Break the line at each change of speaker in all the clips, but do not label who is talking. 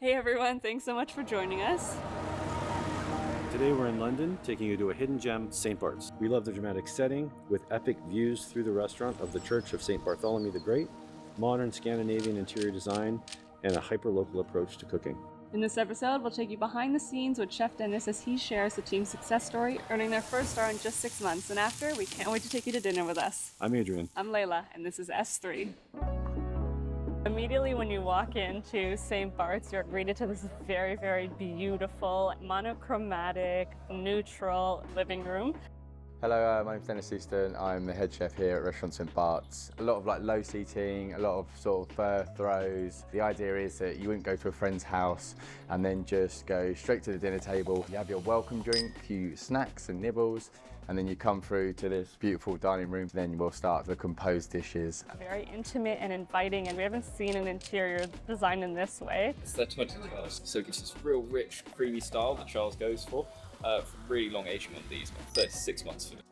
Hey everyone, thanks so much for joining us.
Today we're in London, taking you to a hidden gem, St. Barts. We love the dramatic setting, with epic views through the restaurant of the Church of St. Bartholomew the Great, modern Scandinavian interior design, and a hyper-local approach to cooking.
In this episode, we'll take you behind the scenes with Chef Dennis as he shares the team's success story, earning their first star in just 6 months. And after, we can't wait to take you to dinner with us.
I'm Adrian.
I'm Layla, and this is S3. Immediately when you walk into St. Bart's, you're greeted to this very, very beautiful, monochromatic, neutral living room.
Hello, my name's Dennis Easton. I'm the head chef here at Restaurant St. Bart's. A lot of low seating, a lot of sort of throws. The idea is that you wouldn't go to a friend's house and then just go straight to the dinner table. You have your welcome drink, a few snacks and nibbles, and then you come through to this beautiful dining room. Then we'll start the composed dishes.
Very intimate and inviting, and we haven't seen an interior designed in this way.
It's their 2012, so it gives this real rich, creamy style that Charles goes for really long aging on these, 36 months for them.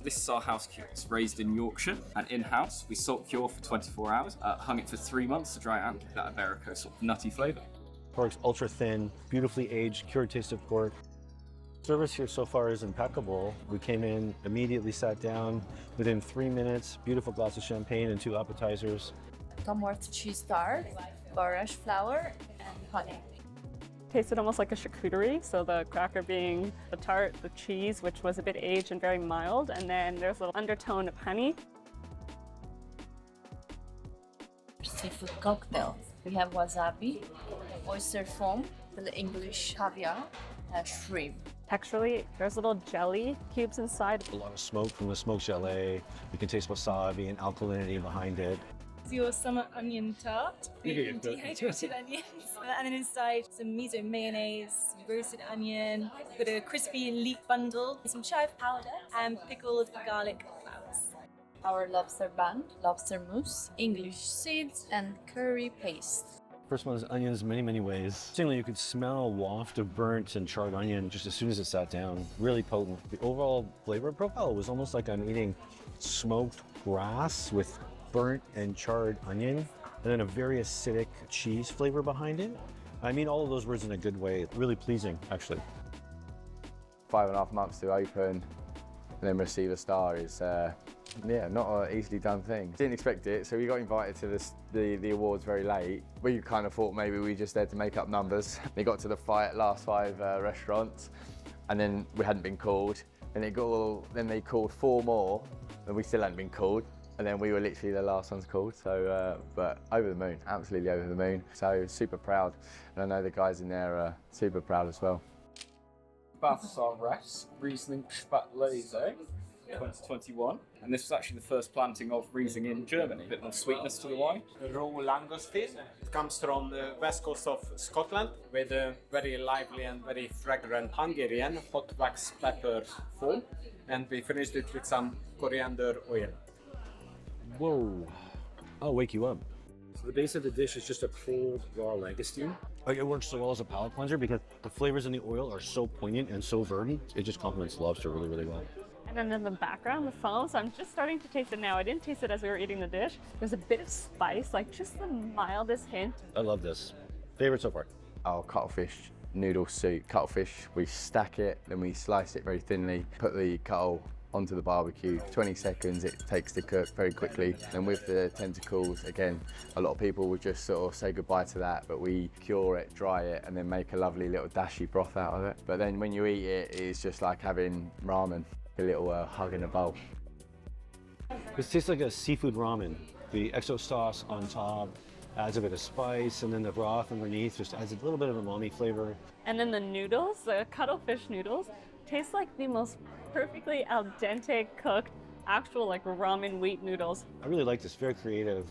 This is our house cure. It's raised in Yorkshire and in-house. We salt cure for 24 hours, hung it for 3 months to dry out and give that Iberico sort of nutty flavour.
Pork's ultra thin, beautifully aged, cured taste of pork. Service here so far is impeccable. We came in, immediately sat down. Within 3 minutes, beautiful glass of champagne and 2 appetizers.
Tomworth cheese tart, borage flour, and honey.
Tasted almost like a charcuterie, so the cracker being the tart, the cheese, which was a bit aged and very mild, and then there's a little undertone of honey.
Seafood cocktail. We have wasabi, oyster foam, the English caviar, and shrimp.
Texturally, there's little jelly cubes inside.
A lot of smoke from the smoked gelée. You can taste wasabi and alkalinity behind it.
Your summer onion tart, dehydrated onions, and then inside some miso mayonnaise, roasted onion, with a crispy leek bundle, some chive powder, and pickled garlic flowers.
Our lobster bun, lobster mousse, English seeds, and curry paste.
First one is onions many ways. Interestingly, you could smell a waft of burnt and charred onion just as soon as it sat down. Really potent. The overall flavor profile was almost like I'm eating smoked grass with burnt and charred onion, and then a very acidic cheese flavor behind it. I mean all of those words in a good way. Really pleasing, actually.
5.5 months to open and then receive a star is not an easily done thing. Didn't expect it, so we got invited to the awards very late. We kind of thought maybe we were just there to make up numbers. They got to the last 5 restaurants, and then we hadn't been called. And then they called 4 more, and we still hadn't been called. And then we were literally the last ones called, so, but over the moon, absolutely over the moon. So super proud, and I know the guys in there are super proud as well.
Balthasar Ress, Riesling Spätlese, 2021. And this was actually the first planting of Riesling in Germany. A bit more sweetness to the wine.
Raw langoustine. It comes from the west coast of Scotland with a very lively and very fragrant Hungarian hot wax pepper foam. And we finished it with some coriander oil.
Whoa, I'll wake you up. So the base of the dish is just a cold raw langoustine. It works so well as a palate cleanser because the flavors in the oil are so poignant and so verdant. It just complements lobster really well.
And then in the background, the foam, so I'm just starting to taste it now. I didn't taste it as we were eating the dish. There's a bit of spice, like just the mildest hint.
I love this. Favorite so far?
Our cuttlefish noodle soup. Cuttlefish, we stack it, then we slice it very thinly, put the cuttle onto the barbecue. 20 seconds it takes to cook very quickly. And with the tentacles, again, a lot of people would just sort of say goodbye to that, but we cure it, dry it, and then make a lovely little dashi broth out of it. But then when you eat it, it's just like having ramen, a little hug in a bowl.
This tastes like a seafood ramen. The XO sauce on top adds a bit of spice, and then the broth underneath just adds a little bit of umami flavor.
And then the noodles, the cuttlefish noodles, taste like the most perfectly al dente cooked, actual like ramen wheat noodles.
I really like this, very creative.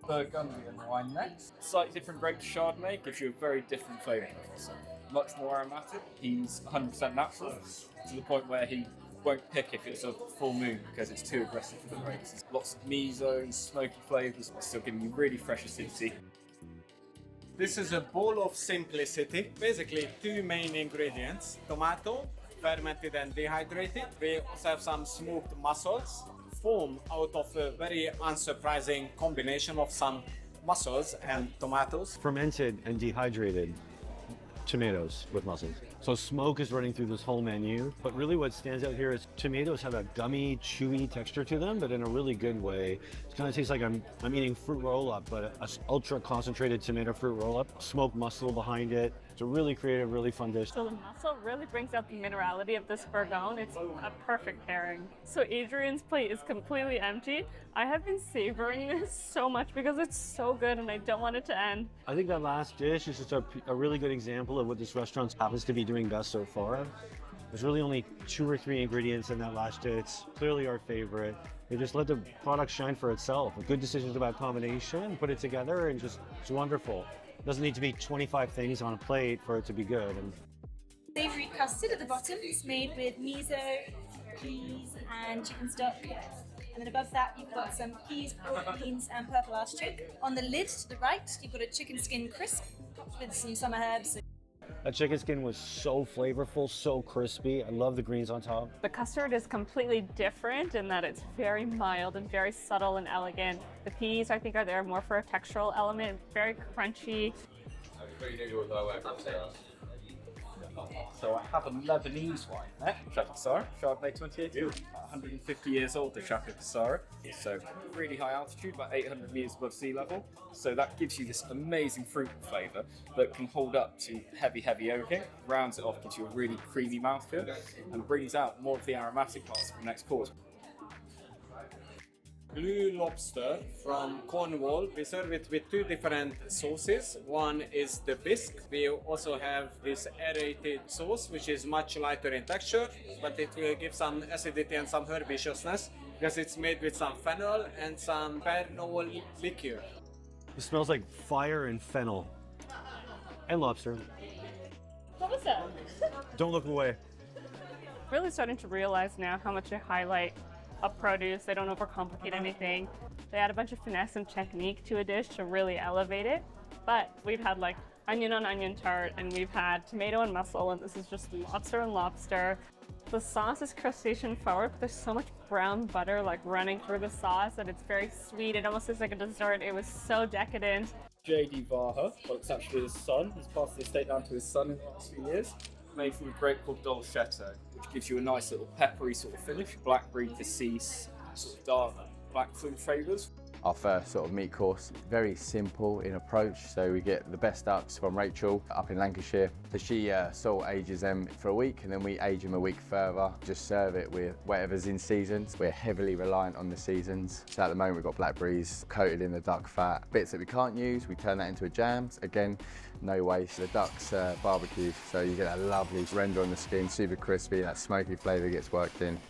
Burgundian wine next. Slightly different grape Chardonnay gives you a very different flavour profile. So much more aromatic. He's 100% natural to the point where he won't pick if it's a full moon because it's too aggressive for the grapes. Lots of miso and smoky flavours, but still giving you really fresh acidity.
This is a bowl of simplicity. Basically 2 main ingredients: tomato, fermented and dehydrated. We also have some smoked mussels, foam out of a very unsurprising combination of some mussels and tomatoes.
Fermented and dehydrated. tomatoes with mussels. So smoke is running through this whole menu, but really what stands out here is tomatoes have a gummy, chewy texture to them, but in a really good way. It kind of tastes like I'm eating fruit roll-up, but a ultra concentrated tomato fruit roll-up, smoked mussel behind it. It's a really creative, really fun dish.
So the mussel really brings out the minerality of this bourgogne. It's a perfect pairing. So Adrian's plate is completely empty. I have been savoring this so much because it's so good and I don't want it to end.
I think that last dish is just a really good example of what this restaurant happens to be doing best so far. There's really only 2 or 3 ingredients in that last dish. It's clearly our favorite. They just let the product shine for itself. Good decisions about combination, put it together, and just it's wonderful. It doesn't need to be 25 things on a plate for it to be good. And
Savoury custard at the bottom. It's made with miso, peas, and chicken stock. And then above that, you've got some peas, pork beans, and purple artichoke. On the lid to the right, you've got a chicken skin crisp with some summer herbs.
that chicken skin was so flavorful, so crispy. I love the greens on top.
The custard is completely different in that it's very mild and very subtle and elegant. The peas, I think, are there more for a textural element, very crunchy.
So I have a Lebanese wine there, Chateau Cassara, Chardonnay 2018. 150 years old, the Chateau Cassara. So really high altitude, about 800 meters above sea level. So that gives you this amazing fruit flavour that can hold up to heavy oaking. Rounds it off, gives you a really creamy mouthfeel, and brings out more of the aromatic parts for the next course.
Blue lobster from Cornwall. We serve it with 2 different sauces. One is the bisque. We also have this aerated sauce, which is much lighter in texture, but it will give some acidity and some herbaceousness because it's made with some fennel and some fennel liqueur.
It smells like fire and fennel. And lobster.
What was that?
Don't look away.
Really starting to realize now how much they highlight up produce. They don't overcomplicate anything. They add a bunch of finesse and technique to a dish to really elevate it. But we've had like onion on onion tart, and we've had tomato and mussel, and this is just lobster and lobster. The sauce is crustacean forward, but there's so much brown butter like running through the sauce that it's very sweet. It almost tastes like a dessert. It was so decadent.
J.D. Vaha, well, it's actually his son. He's passed the estate down to his son in the last few years. Made from a grape called Dolcetto, which gives you a nice little peppery sort of finish. Blackberry, cassis, sort of dark black fruit flavours.
Our first sort of meat course, very simple in approach. So we get the best ducks from Rachel up in Lancashire. So she salt ages them for a week, and then we age them a week further. Just serve it with whatever's in seasons. We're heavily reliant on the seasons. So at the moment we've got blackberries coated in the duck fat. Bits that we can't use, we turn that into a jam. Again, no waste. The duck's barbecue, so you get that lovely render on the skin, super crispy, that smoky flavour gets worked in.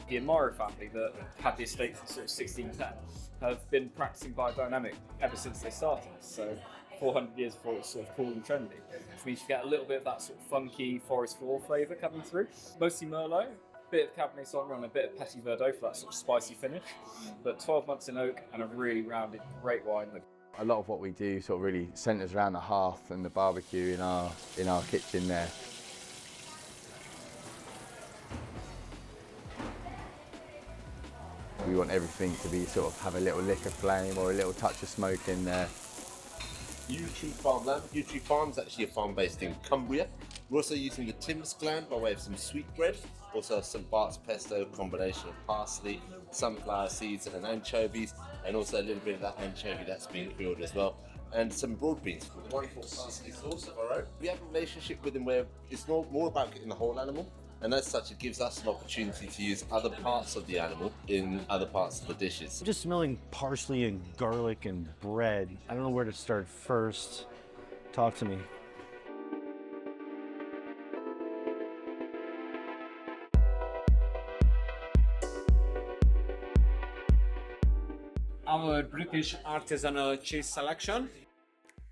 The Amaro family that had the estate since sort of 1610 have been practicing biodynamic ever since they started. So 400 years before it was sort of cool and trendy, which means you get a little bit of that sort of funky forest floor flavour coming through. Mostly Merlot, a bit of Cabernet Sauvignon and a bit of Petit Verdot for that sort of spicy finish. But 12 months in oak and a really rounded, great wine.
A lot of what we do sort of really centres around the hearth and the barbecue in our kitchen there. We want everything to be sort of have a little lick of flame or a little touch of smoke in there.
Yew Tree Farmland. Yew Tree Farm is actually a farm based in Cumbria. We're also using the Tim's gland by way of some sweetbread, also some Barts pesto, combination of parsley, sunflower seeds and anchovies, and also a little bit of that anchovy that's been grilled as well, and some broad beans with wonderful parsley sauce of our own. We have a relationship with them where it's more about getting the whole animal, and as such it gives us an opportunity to use other parts of the animal in other parts of the dishes.
I'm just smelling parsley and garlic and bread. I don't know where to start first. Talk to me.
Our British artisanal cheese selection.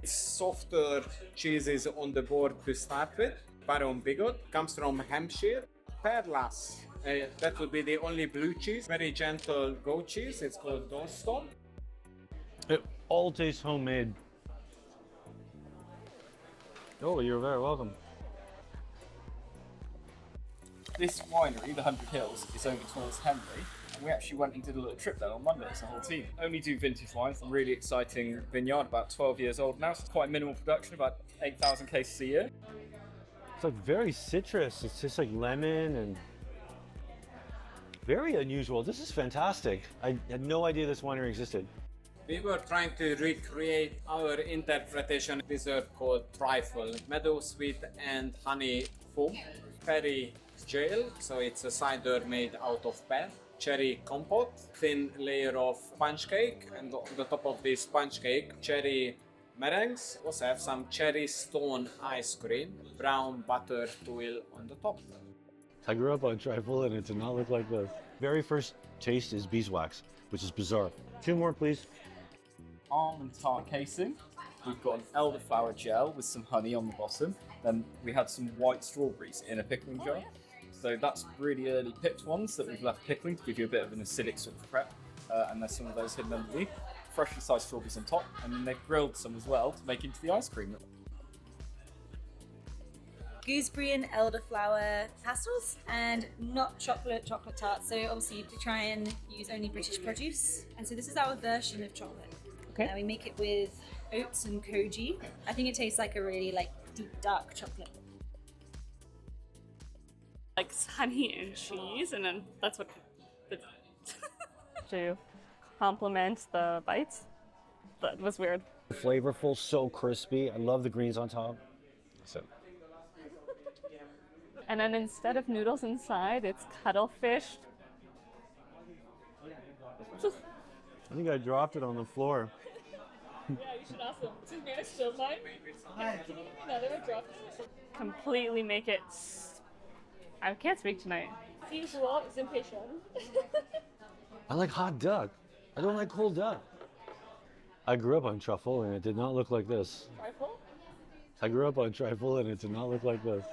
Softer cheeses on the board to start with. Baron Bigot comes from Hampshire. Perlas, that would be the only blue cheese. Very gentle goat cheese. It's called Dorstone.
It all tastes homemade. Oh, you're very welcome.
This winery, the 100 Hills, is over towards Henley. and we actually went and did a little trip there on Monday as a whole team. Only do vintage wines, really exciting vineyard, about 12 years old now, so it's quite minimal production, about 8,000 cases a year.
It's like very citrus. It's just like lemon and very unusual. This is fantastic. I had no idea this winery existed.
We were trying to recreate our interpretation dessert called trifle, meadow sweet and honey foam, berry gel, so it's a cider made out of pear, cherry compote, thin layer of sponge cake, and on the top of this sponge cake, cherry meringues. Also have some cherry stone ice cream, brown butter tuile on the top.
I grew up on trifle and it did not look like this. Very first taste is beeswax, which is bizarre. 2 more, please.
Almond tart casing. We've got an elderflower gel with some honey on the bottom. Then we had some white strawberries in a pickling jar. So that's really early picked ones that we've left pickling to give you a bit of an acidic sort of prep. And there's some of those hidden underneath. Freshly sliced strawberries on top, and then they've grilled some as well to make into the ice cream.
Gooseberry and elderflower pastels, and not chocolate tarts. So obviously we try and use only British produce. And so this is our version of chocolate.
Okay.
We make it with oats and koji. I think it tastes like a really deep dark chocolate.
Like honey and cheese, and then that's what to complement the bites. That was weird.
Flavorful, so crispy. I love the greens on top. So.
And then instead of noodles inside, it's cuttlefish.
I think I dropped it on the floor.
Yeah, you should ask them. Is it still mine? No, they were dropped. Completely make it. I can't speak tonight.
Visual is impatient.
I like hot duck. I don't like cold duck. I grew up on truffle and it did not look like this.
Trifle?
I grew up on trifle and it did not look like this.